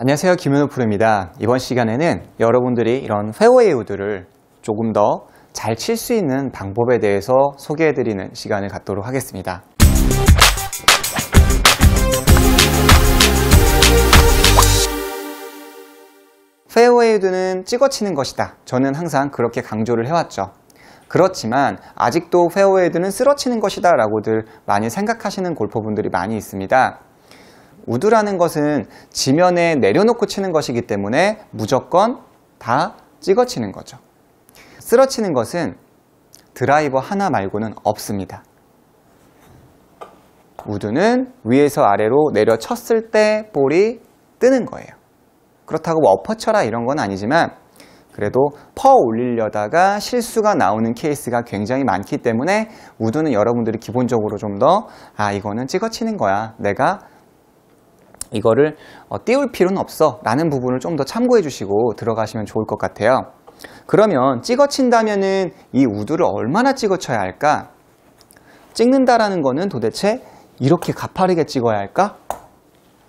안녕하세요, 김현우 프로입니다. 이번 시간에는 여러분들이 이런 페어웨이 우드를 조금 더 잘 칠 수 있는 방법에 대해서 소개해드리는 시간을 갖도록 하겠습니다. 페어웨이 우드는 찍어치는 것이다. 저는 항상 그렇게 강조를 해왔죠. 그렇지만 아직도 페어웨이 우드는 쓸어치는 것이다 라고들 많이 생각하시는 골퍼분들이 많이 있습니다. 우드라는 것은 지면에 내려놓고 치는 것이기 때문에 무조건 다 찍어치는 거죠. 쓸어치는 것은 드라이버 하나 말고는 없습니다. 우드는 위에서 아래로 내려쳤을 때 볼이 뜨는 거예요. 그렇다고 뭐 엎어쳐라 이런 건 아니지만 그래도 퍼 올리려다가 실수가 나오는 케이스가 굉장히 많기 때문에 우드는 여러분들이 기본적으로 좀 더 이거는 찍어치는 거야. 내가 이거를 띄울 필요는 없어 라는 부분을 좀 더 참고해 주시고 들어가시면 좋을 것 같아요. 그러면 찍어친다면은 이 우드를 얼마나 찍어쳐야 할까? 찍는다라는 거는 도대체 이렇게 가파르게 찍어야 할까?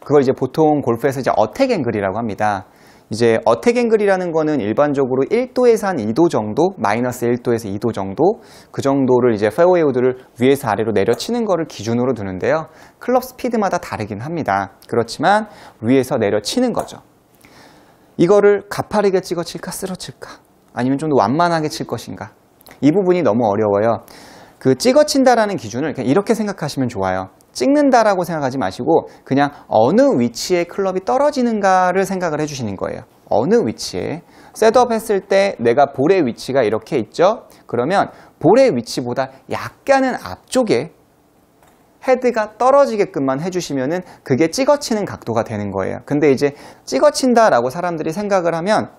그걸 이제 보통 골프에서 이제 어택 앵글이라고 합니다. 이제 어택 앵글이라는 거는 일반적으로 1도에서 한 2도 정도, 마이너스 1도에서 2도 정도, 그 정도를 이제 페어웨이 우드를 위에서 아래로 내려치는 거를 기준으로 두는데요. 클럽 스피드마다 다르긴 합니다. 그렇지만 위에서 내려치는 거죠. 이거를 가파르게 찍어칠까, 쓸어칠까? 아니면 좀 더 완만하게 칠 것인가? 이 부분이 너무 어려워요. 그 찍어친다라는 기준을 그냥 이렇게 생각하시면 좋아요. 찍는다라고 생각하지 마시고 그냥 어느 위치에 클럽이 떨어지는가를 생각을 해주시는 거예요. 어느 위치에. 셋업 했을 때 내가 볼의 위치가 이렇게 있죠? 그러면 볼의 위치보다 약간은 앞쪽에 헤드가 떨어지게끔만 해주시면은 그게 찍어치는 각도가 되는 거예요. 근데 이제 찍어친다라고 사람들이 생각을 하면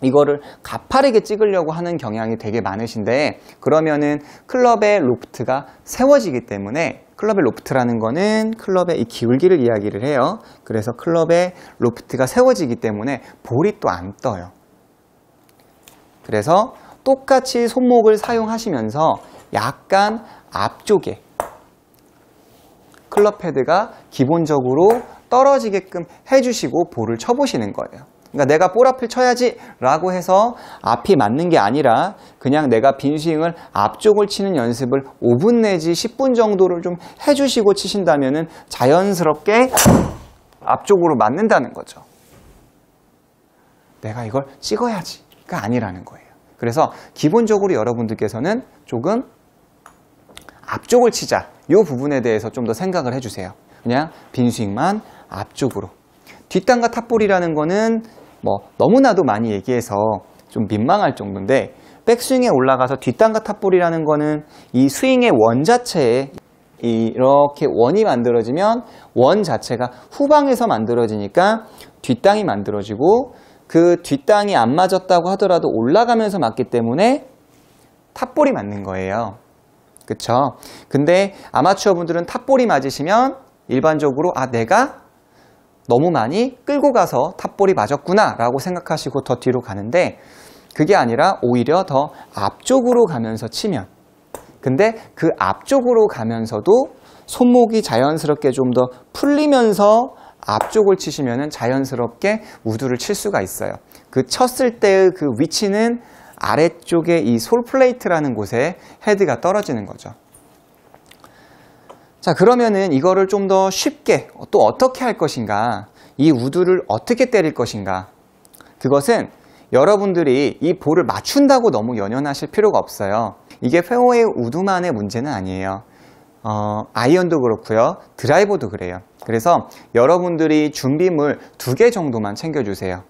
이거를 가파르게 찍으려고 하는 경향이 되게 많으신데 그러면은 클럽의 로프트가 세워지기 때문에 클럽의 로프트라는 거는 클럽의 이 기울기를 이야기를 해요. 그래서 클럽의 로프트가 세워지기 때문에 볼이 또 안 떠요. 그래서 똑같이 손목을 사용하시면서 약간 앞쪽에 클럽 헤드가 기본적으로 떨어지게끔 해주시고 볼을 쳐보시는 거예요. 그러니까 내가 볼 앞을 쳐야지 라고 해서 앞이 맞는 게 아니라 그냥 내가 빈 스윙을 앞쪽을 치는 연습을 5분 내지 10분 정도를 좀 해주시고 치신다면은 자연스럽게 앞쪽으로 맞는다는 거죠. 내가 이걸 찍어야지가 아니라는 거예요. 그래서 기본적으로 여러분들께서는 조금 앞쪽을 치자 이 부분에 대해서 좀 더 생각을 해주세요. 그냥 빈 스윙만 앞쪽으로. 뒷땅과 탑볼이라는 거는 뭐 너무나도 많이 얘기해서 좀 민망할 정도인데 백스윙에 올라가서 뒷땅과 탑볼이라는 거는 이 스윙의 원 자체에 이렇게 원이 만들어지면 원 자체가 후방에서 만들어지니까 뒷땅이 만들어지고 그 뒷땅이 안 맞았다고 하더라도 올라가면서 맞기 때문에 탑볼이 맞는 거예요. 그쵸? 근데 아마추어 분들은 탑볼이 맞으시면 일반적으로 내가 너무 많이 끌고 가서 탑볼이 맞았구나 라고 생각하시고 더 뒤로 가는데 그게 아니라 오히려 더 앞쪽으로 가면서 치면 근데 그 앞쪽으로 가면서도 손목이 자연스럽게 좀 더 풀리면서 앞쪽을 치시면은 자연스럽게 우드를 칠 수가 있어요. 그 쳤을 때의 그 위치는 아래쪽에 이 솔 플레이트라는 곳에 헤드가 떨어지는 거죠. 자, 그러면은 이거를 좀 더 쉽게 또 어떻게 할 것인가? 이 우드를 어떻게 때릴 것인가? 그것은 여러분들이 이 볼을 맞춘다고 너무 연연하실 필요가 없어요. 이게 페어웨이 우드만의 문제는 아니에요. 아이언도 그렇고요. 드라이버도 그래요. 그래서 여러분들이 준비물 2개 정도만 챙겨주세요.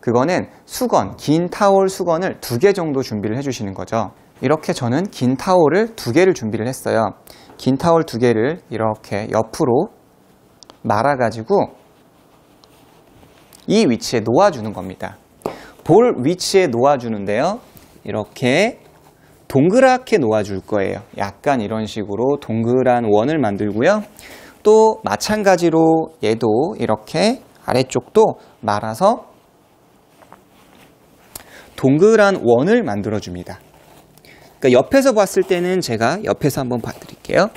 그거는 수건, 긴 타올 수건을 2개 정도 준비를 해주시는 거죠. 이렇게 저는 긴 타올을 2개를 준비를 했어요. 긴 타올 2개를 이렇게 옆으로 말아가지고 이 위치에 놓아주는 겁니다. 볼 위치에 놓아주는데요. 이렇게 동그랗게 놓아줄 거예요. 약간 이런 식으로 동그란 원을 만들고요. 또 마찬가지로 얘도 이렇게 아래쪽도 말아서 동그란 원을 만들어줍니다. 그러니까 옆에서 봤을 때는 제가 옆에서 한번 봐드릴게요.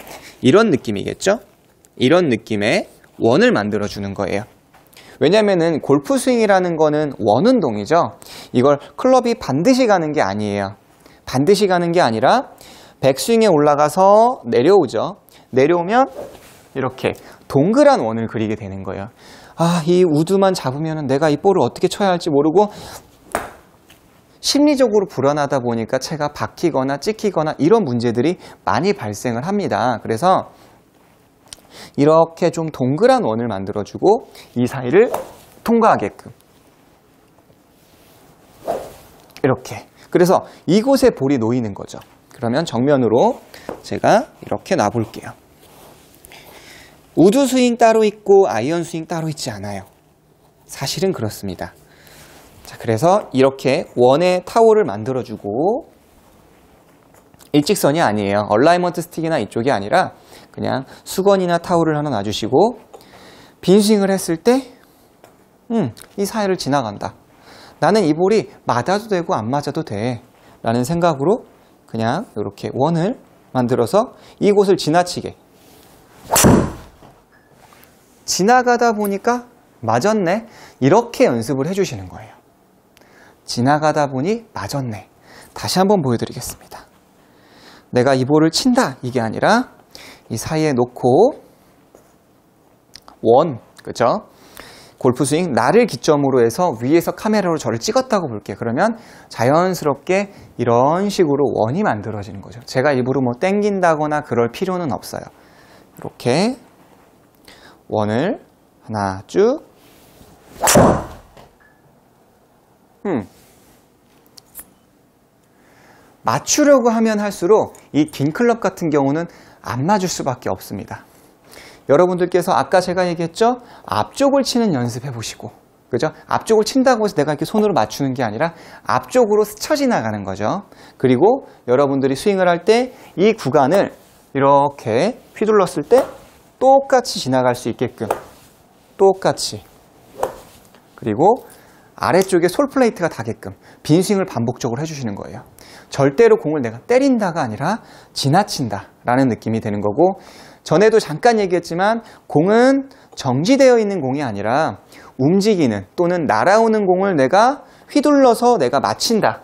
이런 느낌이겠죠? 이런 느낌의 원을 만들어주는 거예요. 왜냐면은 골프 스윙이라는 거는 원운동이죠. 이걸 클럽이 반드시 가는 게 아니에요. 반드시 가는 게 아니라 백스윙에 올라가서 내려오죠. 내려오면 이렇게 동그란 원을 그리게 되는 거예요. 아, 이 우드만 잡으면 내가 이 볼을 어떻게 쳐야 할지 모르고 심리적으로 불안하다 보니까 채가 박히거나 찍히거나 이런 문제들이 많이 발생을 합니다. 그래서 이렇게 좀 동그란 원을 만들어주고 이 사이를 통과하게끔 이렇게. 그래서 이곳에 볼이 놓이는 거죠. 그러면 정면으로 제가 이렇게 놔볼게요. 우드 스윙 따로 있고 아이언 스윙 따로 있지 않아요. 사실은 그렇습니다. 자, 그래서 이렇게 원의 타워를 만들어주고 일직선이 아니에요. 얼라이먼트 스틱이나 이쪽이 아니라 그냥 수건이나 타올을 하나 놔주시고 빈 스윙을 했을 때 이 사이를 지나간다. 나는 이 볼이 맞아도 되고 안 맞아도 돼 라는 생각으로 그냥 이렇게 원을 만들어서 이곳을 지나치게 지나가다 보니까 맞았네. 이렇게 연습을 해주시는 거예요. 지나가다 보니 맞았네. 다시 한번 보여드리겠습니다. 내가 이 볼을 친다 이게 아니라 이 사이에 놓고 원, 그죠? 골프 스윙 나를 기점으로 해서 위에서 카메라로 저를 찍었다고 볼게요. 그러면 자연스럽게 이런 식으로 원이 만들어지는 거죠. 제가 일부러 뭐 땡긴다거나 그럴 필요는 없어요. 이렇게 원을 하나 쭉 맞추려고 하면 할수록 이 긴 클럽 같은 경우는 안 맞을 수밖에 없습니다. 여러분들께서 아까 제가 얘기했죠? 앞쪽을 치는 연습해 보시고, 그죠? 앞쪽을 친다고 해서 내가 이렇게 손으로 맞추는 게 아니라 앞쪽으로 스쳐 지나가는 거죠. 그리고 여러분들이 스윙을 할 때 이 구간을 이렇게 휘둘렀을 때 똑같이 지나갈 수 있게끔 똑같이, 그리고 아래쪽에 솔 플레이트가 닿게끔 빈 스윙을 반복적으로 해주시는 거예요. 절대로 공을 내가 때린다가 아니라 지나친다 라는 느낌이 되는 거고, 전에도 잠깐 얘기했지만 공은 정지되어 있는 공이 아니라 움직이는 또는 날아오는 공을 내가 휘둘러서 내가 맞힌다,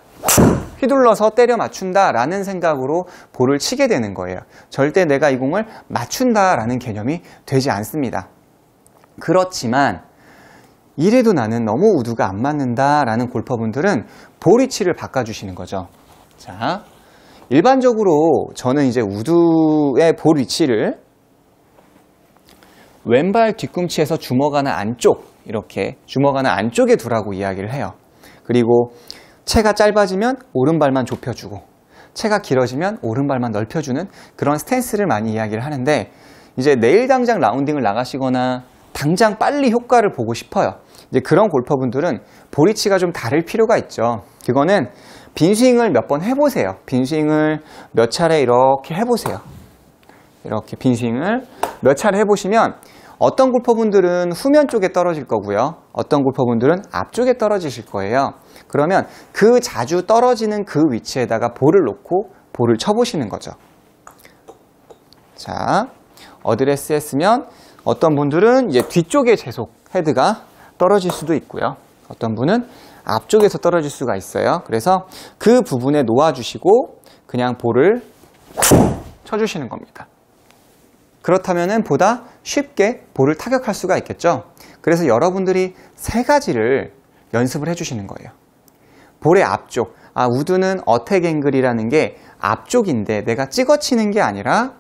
휘둘러서 때려 맞춘다 라는 생각으로 볼을 치게 되는 거예요. 절대 내가 이 공을 맞춘다 라는 개념이 되지 않습니다. 그렇지만 이래도 나는 너무 우드가 안 맞는다 라는 골퍼분들은 볼 위치를 바꿔주시는 거죠. 자, 일반적으로 저는 이제 우드의 볼 위치를 왼발 뒤꿈치에서 주먹 하나 안쪽, 이렇게 주먹 하나 안쪽에 두라고 이야기를 해요. 그리고 채가 짧아지면 오른발만 좁혀주고 채가 길어지면 오른발만 넓혀주는 그런 스탠스를 많이 이야기를 하는데, 이제 내일 당장 라운딩을 나가시거나 당장 빨리 효과를 보고 싶어요. 이제 그런 골퍼분들은 볼 위치가 좀 다를 필요가 있죠. 그거는 빈스윙을 몇 번 해보세요. 빈스윙을 몇 차례 이렇게 해보세요. 이렇게 빈스윙을 몇 차례 해보시면 어떤 골퍼분들은 후면 쪽에 떨어질 거고요. 어떤 골퍼분들은 앞쪽에 떨어지실 거예요. 그러면 그 자주 떨어지는 그 위치에다가 볼을 놓고 볼을 쳐보시는 거죠. 자, 어드레스 했으면 어떤 분들은 이제 뒤쪽에 계속 헤드가 떨어질 수도 있고요. 어떤 분은 앞쪽에서 떨어질 수가 있어요. 그래서 그 부분에 놓아주시고 그냥 볼을 쳐주시는 겁니다. 그렇다면 보다 쉽게 볼을 타격할 수가 있겠죠. 그래서 여러분들이 세 가지를 연습을 해주시는 거예요. 볼의 앞쪽, 우드는 어택 앵글이라는 게 앞쪽인데 내가 찍어치는 게 아니라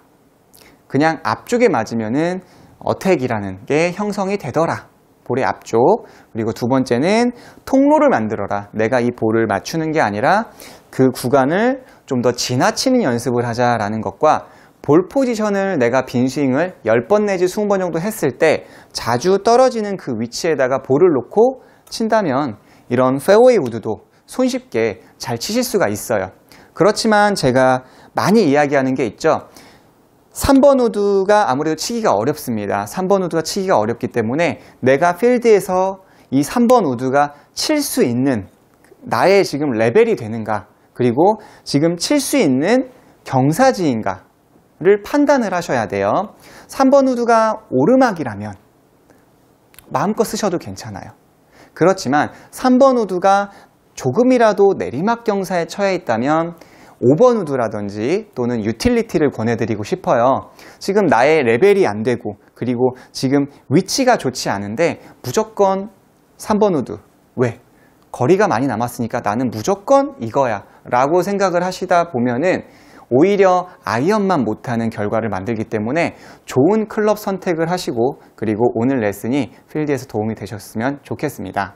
그냥 앞쪽에 맞으면은 어택이라는 게 형성이 되더라. 볼의 앞쪽. 그리고 두 번째는 통로를 만들어라. 내가 이 볼을 맞추는 게 아니라 그 구간을 좀 더 지나치는 연습을 하자라는 것과, 볼 포지션을 내가 빈스윙을 10번 내지 20번 정도 했을 때 자주 떨어지는 그 위치에다가 볼을 놓고 친다면 이런 페어웨이 우드도 손쉽게 잘 치실 수가 있어요. 그렇지만 제가 많이 이야기하는 게 있죠. 3번 우드가 아무래도 치기가 어렵습니다. 3번 우드가 치기가 어렵기 때문에 내가 필드에서 이 3번 우드가 칠 수 있는 나의 지금 레벨이 되는가, 그리고 지금 칠 수 있는 경사지인가를 판단을 하셔야 돼요. 3번 우드가 오르막이라면 마음껏 쓰셔도 괜찮아요. 그렇지만 3번 우드가 조금이라도 내리막 경사에 처해 있다면 5번 우드라든지 또는 유틸리티를 권해드리고 싶어요. 지금 나의 레벨이 안 되고 그리고 지금 위치가 좋지 않은데 무조건 3번 우드. 왜? 거리가 많이 남았으니까 나는 무조건 이거야 라고 생각을 하시다 보면은 오히려 아이언만 못하는 결과를 만들기 때문에 좋은 클럽 선택을 하시고 그리고 오늘 레슨이 필드에서 도움이 되셨으면 좋겠습니다.